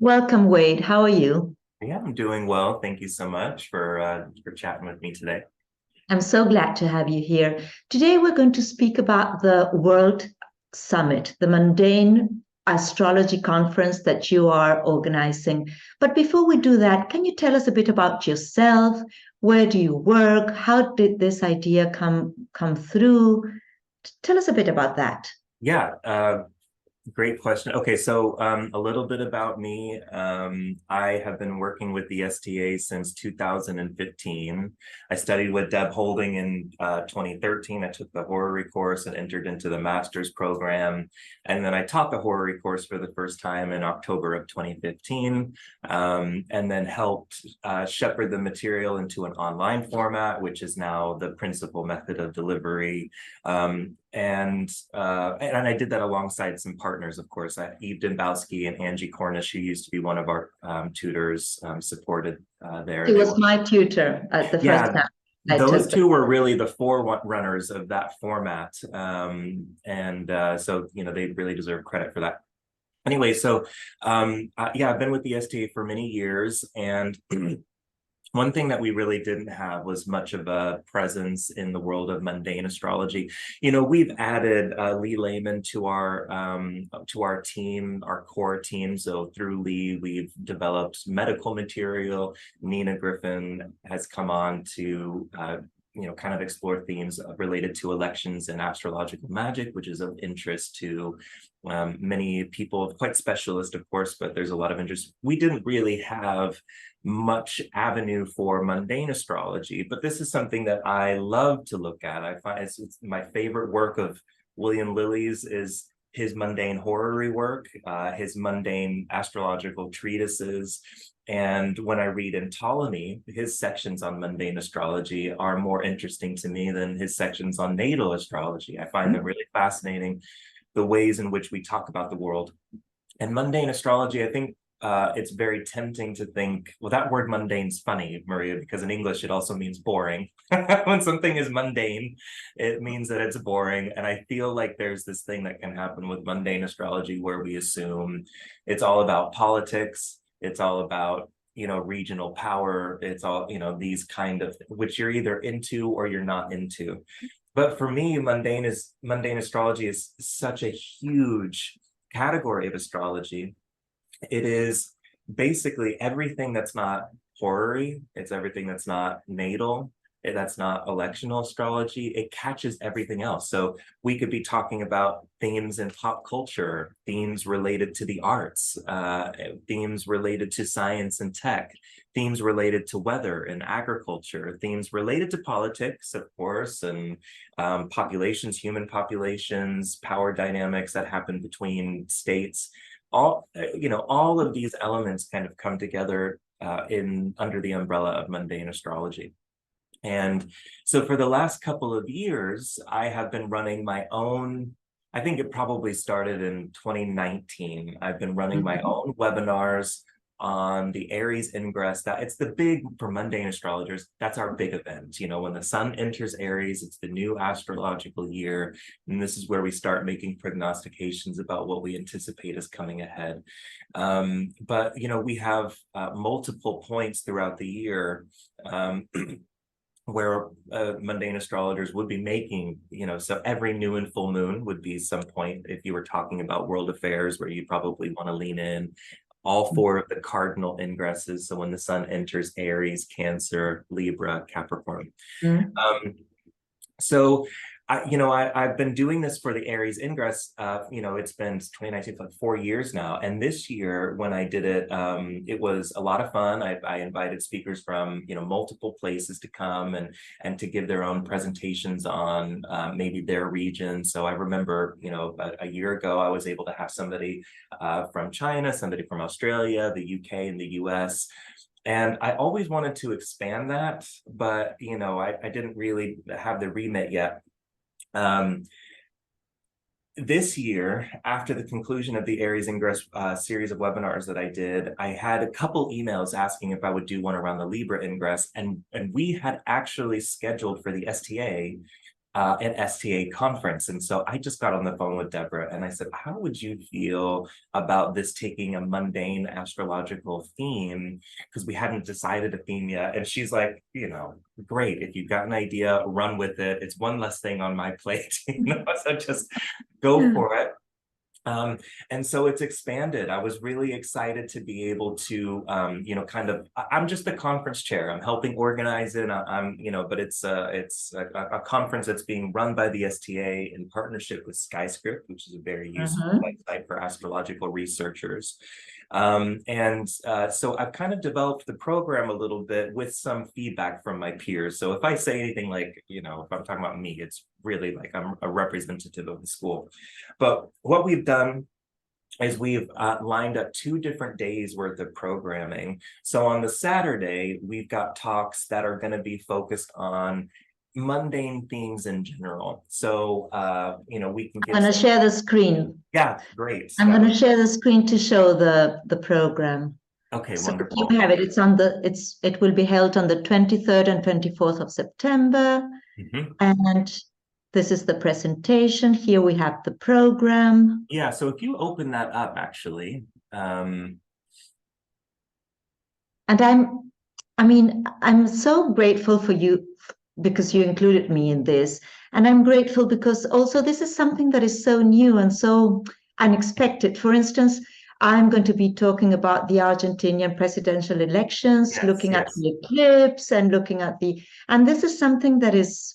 Welcome, Wade. How are you? Yeah, I'm doing well. Thank you so much for chatting with me today. I'm so glad to have you here. Today, we're going to speak about the World Summit, the mundane astrology conference that you are organizing. But before we do that, can you tell us a bit about yourself? Where do you work? How did this idea come through? Tell us a bit about that. Yeah, great question. Okay, so a little bit about me. I have been working with the STA since 2015. I studied with Deb Holding in 2013. I took the horary course and entered into the master's program. And then I taught the horary course for the first time in October of 2015, and then helped shepherd the material into an online format, which is now the principal method of delivery. And I did that alongside some partners, of course. Eve Dembowski and Angie Cornish, who used to be one of our tutors, supported there. She was my tutor at the first Yeah, time I those took the. two were really the forerunners of that format. So, they really deserve credit for that. Anyway, so yeah, I've been with the STA for many years, and one thing that we really didn't have was much of a presence in the world of mundane astrology. We've added Lee Lehman to our team, our core team. So through Lee, we've developed medical material. Nina Griffin has come on to kind of explore themes related to elections and astrological magic, which is of interest to many people, quite specialist, of course, but there's a lot of interest. We didn't really have much avenue for mundane astrology, but this is something that I love to look at. I find it's my favorite work of William Lilly's is his mundane horary work, his mundane astrological treatises. And when I read in Ptolemy, his sections on mundane astrology are more interesting to me than his sections on natal astrology. I find them really fascinating, the ways in which we talk about the world. And mundane astrology, I think it's very tempting to think, well, that word mundane's funny, Maria, because in English it also means boring. When something is mundane, it means that it's boring. And I feel like there's this thing that can happen with mundane astrology where we assume it's all about politics. It's all about, regional power. It's all, these kind of, which you're either into or you're not into. But for me, mundane astrology is such a huge category of astrology. It is basically everything that's not horary. It's everything that's not natal. That's not electional astrology. It catches everything else. So we could be talking about themes in pop culture, themes related to the arts, themes related to science and tech, themes related to weather and agriculture, themes related to politics, of course, and populations, human populations, power dynamics that happen between states. All of these elements kind of come together under the umbrella of mundane astrology. And so for the last couple of years, I have been running my own. I think it probably started in 2019. I've been running my own webinars on the Aries ingress. That it's the big, for mundane astrologers, that's our big event. When the sun enters Aries, it's the new astrological year. And this is where we start making prognostications about what we anticipate is coming ahead. But we have multiple points throughout the year where mundane astrologers would be making, so every new and full moon would be some point, if you were talking about world affairs, where you probably want to lean in. All four of the cardinal ingresses. So when the sun enters Aries, Cancer, Libra, Capricorn. So I've been doing this for the Aries ingress. It's been 2019, like 4 years now. And this year, when I did it, it was a lot of fun. I invited speakers from, multiple places to come and to give their own presentations on maybe their region. So I remember, a year ago, I was able to have somebody from China, somebody from Australia, the UK, and the US. And I always wanted to expand that, but, I didn't really have the remit yet. This year, after the conclusion of the Aries Ingress series of webinars that I did, I had a couple emails asking if I would do one around the Libra Ingress, and we had actually scheduled for the STA an STA conference. And so I just got on the phone with Deborah and I said, how would you feel about this taking a mundane astrological theme? Because we hadn't decided a theme yet. And she's like, you know, great. If you've got an idea, run with it. It's one less thing on my plate, you know, so just go for it. And so it's expanded. I was really excited to be able to, you know, kind of, I'm just the conference chair. I'm helping organize it. I'm, you know, but it's a conference that's being run by the STA in partnership with SkyScript, which is a very useful website for astrological researchers. So I've kind of developed the program a little bit with some feedback from my peers. So if I say anything like, you know, if I'm talking about me, it's really like I'm a representative of the school. But what we've done is we've lined up 2 different days worth of programming. So on the Saturday, we've got talks that are going to be focused on mundane themes in general. So, you know, we can get— I'm going to share the screen. Yeah, great. I'm going to share the screen to show the program. Okay, so wonderful. You have it. It will be held on the 23rd and 24th of September. And this is the presentation. Here we have the program. Yeah, so if you open that up, actually. And I'm so grateful for you because you included me in this. And I'm grateful because also this is something that is so new and so unexpected. For instance, I'm going to be talking about the Argentinian presidential elections, looking at the eclipse and and this is something that is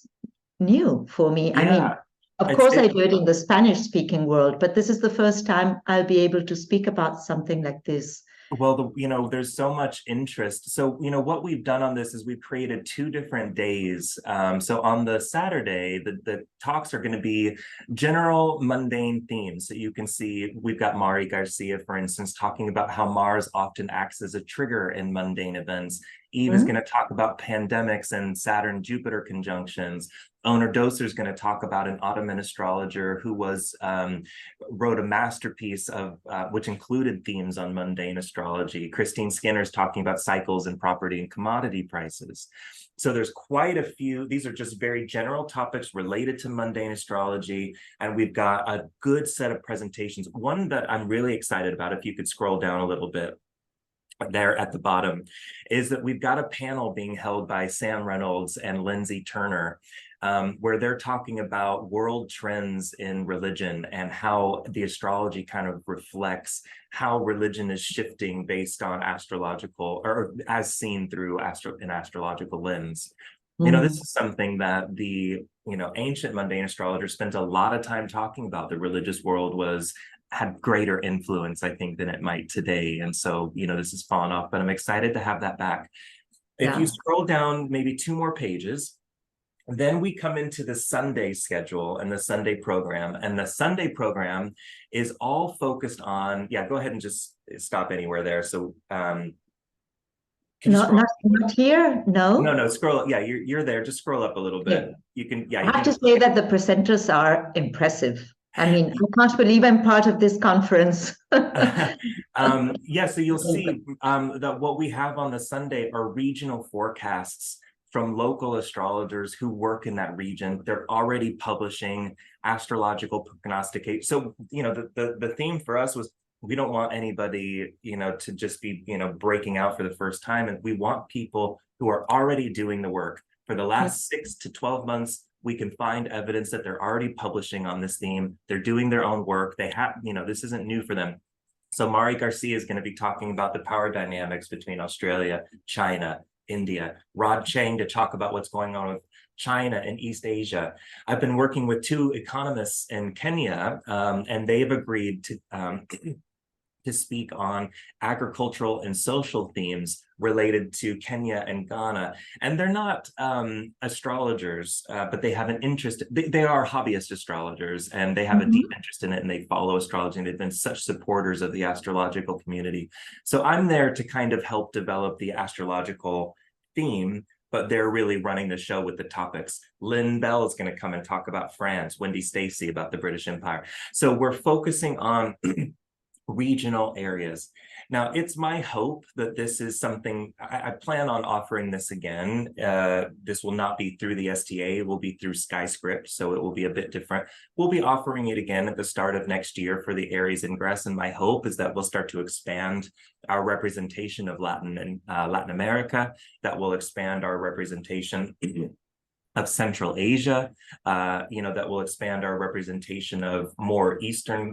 new for me. Yeah. I mean, of course I do it in the Spanish speaking world, but this is the first time I'll be able to speak about something like this. Well, you know, there's so much interest. So, you know, what we've done on this is we've created 2 different days. So on the Saturday, the talks are going to be general mundane themes. So you can see we've got Mari Garcia, for instance, talking about how Mars often acts as a trigger in mundane events. Eve is going to talk about pandemics and Saturn-Jupiter conjunctions. Owner Doser is going to talk about an Ottoman astrologer who wrote a masterpiece of which included themes on mundane astrology. Christine Skinner is talking about cycles in property and commodity prices. So there's quite a few. These are just very general topics related to mundane astrology, and we've got a good set of presentations. One that I'm really excited about, if you could scroll down a little bit, there at the bottom, is that we've got a panel being held by Sam Reynolds and Lindsay Turner, where they're talking about world trends in religion and how the astrology kind of reflects how religion is shifting based on astrological, or as seen through an astrological lens. You know, this is something that the, you know, ancient mundane astrologers spent a lot of time talking about. The religious world had greater influence, I think, than it might today. And so, you know, this has fallen off, but I'm excited to have that back. If you scroll down maybe 2 more pages, then we come into the Sunday schedule and the Sunday program. And the Sunday program is all focused on, go ahead and just stop anywhere there. So, not here. No, scroll up. Yeah, you're there. Just scroll up a little bit. You can, I have to say that the presenters are impressive. I mean, I can't believe I'm part of this conference. So you'll see that what we have on the Sunday are regional forecasts from local astrologers who work in that region. They're already publishing astrological prognosticate. So, you know, the theme for us was, we don't want anybody, you know, to just be, you know, breaking out for the first time. And we want people who are already doing the work. For the last 6 to 12 months, we can find evidence that they're already publishing on this theme. They're doing their own work. They have, you know, this isn't new for them. So Mari Garcia is going to be talking about the power dynamics between Australia, China, India. Rod Chang to talk about what's going on with China and East Asia. I've been working with 2 economists in Kenya, and they've agreed to speak on agricultural and social themes related to Kenya and Ghana. And they're not astrologers, but they have an interest. They are hobbyist astrologers, and they have a deep interest in it, and they follow astrology, and they've been such supporters of the astrological community. So I'm there to kind of help develop the astrological theme, but they're really running the show with the topics. Lynn Bell is going to come and talk about France, Wendy Stacy about the British Empire. So we're focusing on regional areas. Now, it's my hope that this is something, I plan on offering this again. This will not be through the STA, it will be through Skyscript, so it will be a bit different. We'll be offering it again at the start of next year for the Aries Ingress, and my hope is that we'll start to expand our representation of Latin and Latin America, that will expand our representation of Central Asia, that will expand our representation of more Eastern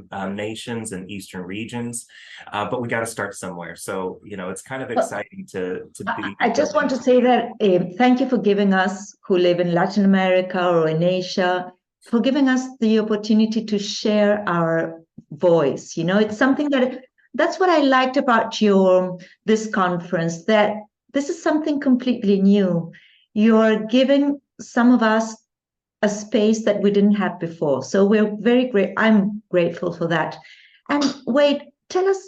nations and Eastern regions. But we got to start somewhere. So, it's kind of exciting to be. I just want to say that thank you for giving us, who live in Latin America or in Asia, for giving us the opportunity to share our voice. It's something that's what I liked about this conference, that this is something completely new. You're giving some of us a space that we didn't have before. So we're I'm grateful for that. And Wade, tell us,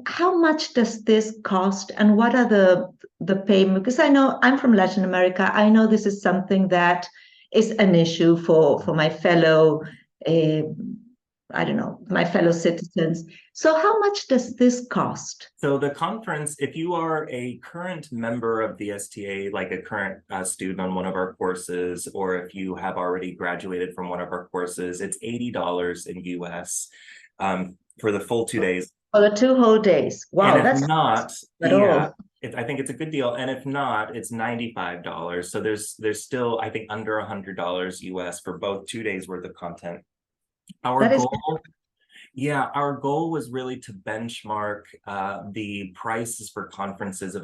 how much does this cost, and what are the payment? Because I know I'm from Latin America. I know this is something that is an issue for my fellow my fellow citizens. So how much does this cost? So the conference, if you are a current member of the STA, like a current student on one of our courses, or if you have already graduated from one of our courses, it's $80 in US for the full 2 days. For the 2 whole days. Wow, and that's not at all. I think it's a good deal. And if not, it's $95. So there's still, I think, under $100 US for both 2 days worth of content. Our goal was really to benchmark the prices for conferences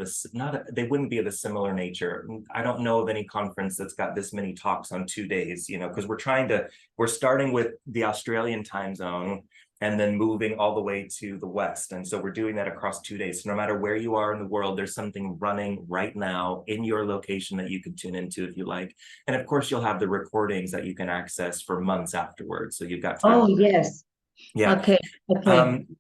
they wouldn't be of a similar nature. I don't know of any conference that's got this many talks on 2 days, because we're starting with the Australian time zone and then moving all the way to the West. And so we're doing that across 2 days. So no matter where you are in the world, there's something running right now in your location that you can tune into if you like. And of course, you'll have the recordings that you can access for months afterwards. So you've got time. Oh, yes. Yeah. Okay.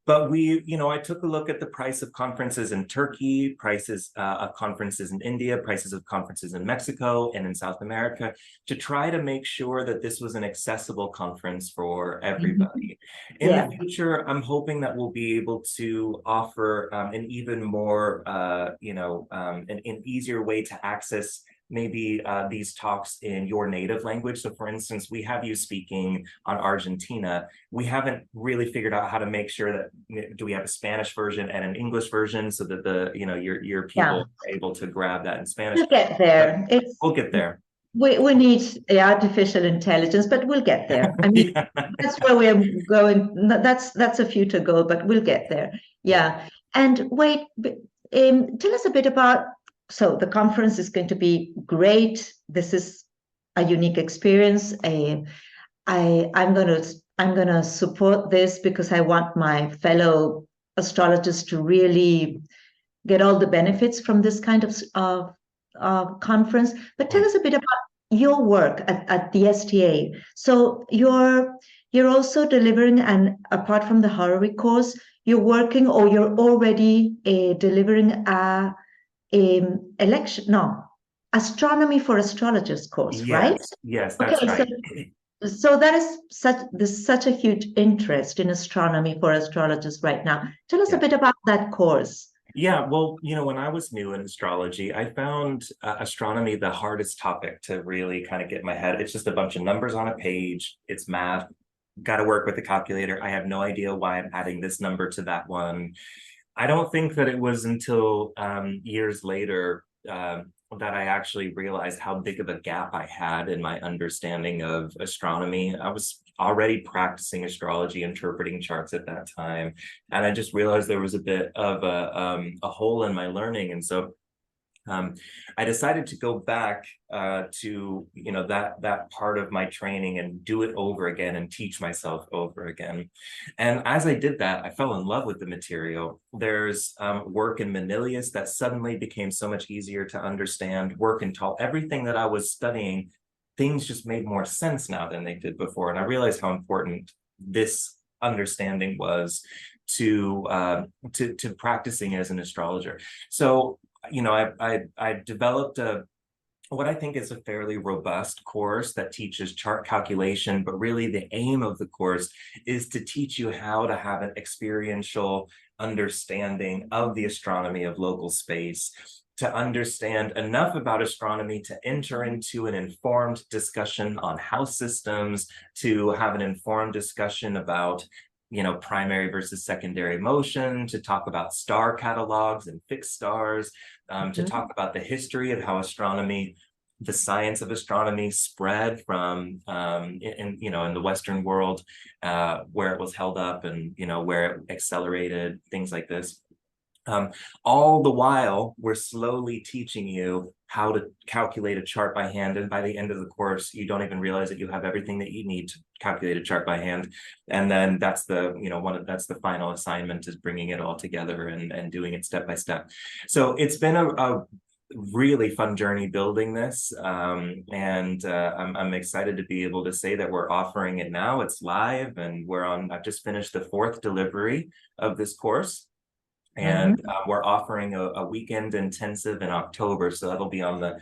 But I took a look at the price of conferences in Turkey, prices of conferences in India, prices of conferences in Mexico and in South America, to try to make sure that this was an accessible conference for everybody. In the future, I'm hoping that we'll be able to offer an even more, an easier way to access maybe these talks in your native language. So for instance, we have you speaking on Argentina. We haven't really figured out how to make sure that, do we have a Spanish version and an English version so that your people are able to grab that in Spanish? We'll get there. We'll get there. We need artificial intelligence, but we'll get there. That's where we're going. That's a future goal, but we'll get there. Yeah. And wait, tell us a bit about. So the conference is going to be great. This is a unique experience. I'm gonna support this because I want my fellow astrologers to really get all the benefits from this kind of conference. But tell us a bit about your work at the STA. So you're also delivering, and apart from the horary course, you're working, or you're already delivering astronomy for astrologers course, right? Yes, that's right. So that is such a huge interest in astronomy for astrologers right now. Tell us a bit about that course. Yeah, well, when I was new in astrology, I found astronomy the hardest topic to really kind of get in my head. It's just a bunch of numbers on a page. It's math. Got to work with a calculator. I have no idea why I'm adding this number to that one. I don't think that it was until years later that I actually realized how big of a gap I had in my understanding of astronomy. I was already practicing astrology, interpreting charts at that time, and I just realized there was a bit of a hole in my learning. And so I decided to go back to that part of my training and do it over again and teach myself over again. And as I did that, I fell in love with the material. There's work in Manilius that suddenly became so much easier to understand. Work in everything that I was studying, things just made more sense now than they did before. And I realized how important this understanding was to practicing as an astrologer. So I developed a what I think is a fairly robust course that teaches chart calculation, but really the aim of the course is to teach you how to have an experiential understanding of the astronomy of local space, to understand enough about astronomy to enter into an informed discussion on house systems, to have an informed discussion about primary versus secondary motion, to talk about star catalogs and fixed stars, to talk about the history of how astronomy, the science of astronomy, spread from in the Western world, where it was held up and where it accelerated, things like this. All the while, we're slowly teaching you how to calculate a chart by hand, and by the end of the course, you don't even realize that you have everything that you need to calculate a chart by hand. And then that's that's the final assignment, is bringing it all together and doing it step by step. So it's been a really fun journey building this, and I'm excited to be able to say that we're offering it now. It's live, and I've just finished the 4th delivery of this course. And we're offering a weekend intensive in October. So that'll be on the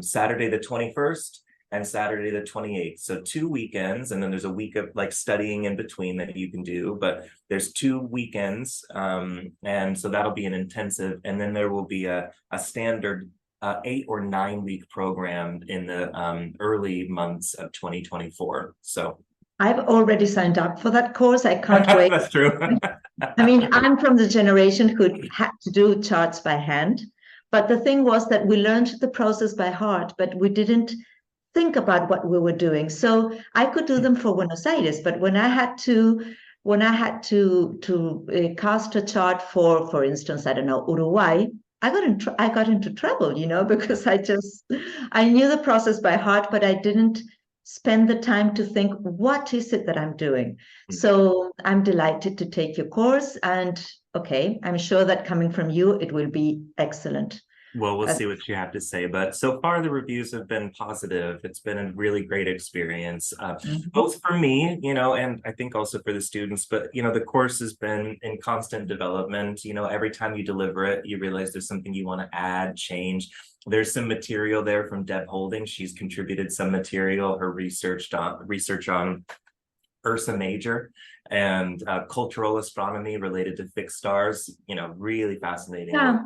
Saturday the 21st and Saturday the 28th. So 2 weekends, and then there's a week of like studying in between that you can do, but there's 2 weekends. And so that'll be an intensive. And then there will be a standard 8 or 9 week program in the early months of 2024. So I've already signed up for that course. I can't wait. That's true. I mean, I'm from the generation who had to do charts by hand. But the thing was that we learned the process by heart, but we didn't think about what we were doing. So I could do them for Buenos Aires, but when I had to cast a chart for instance, I don't know, Uruguay, I got into trouble, because I knew the process by heart, but I didn't spend the time to think, what is it that I'm doing? So I'm delighted to take your course, and okay, I'm sure that coming from you, it will be excellent. Well, we'll see what you have to say, but so far the reviews have been positive. It's been a really great experience, both for me, and I think also for the students. But the course has been in constant development. Every time you deliver it, you realize there's something you want to add, change. There's some material there from Deb Holding. She's contributed some material, her research on Ursa Major and cultural astronomy related to fixed stars. Really fascinating. Yeah.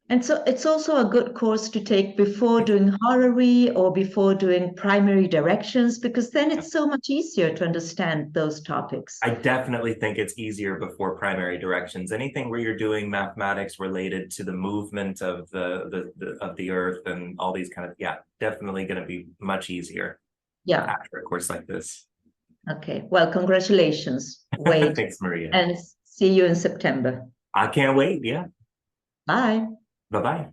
And so it's also a good course to take before doing horary or before doing primary directions, because then it's so much easier to understand those topics. I definitely think it's easier before primary directions. Anything where you're doing mathematics related to the movement of the Earth and all these kind of, definitely going to be much easier. After a course like this. Okay. Well, congratulations, Wade. Thanks, Maria. And see you in September. I can't wait. Yeah. Bye. Bye-bye.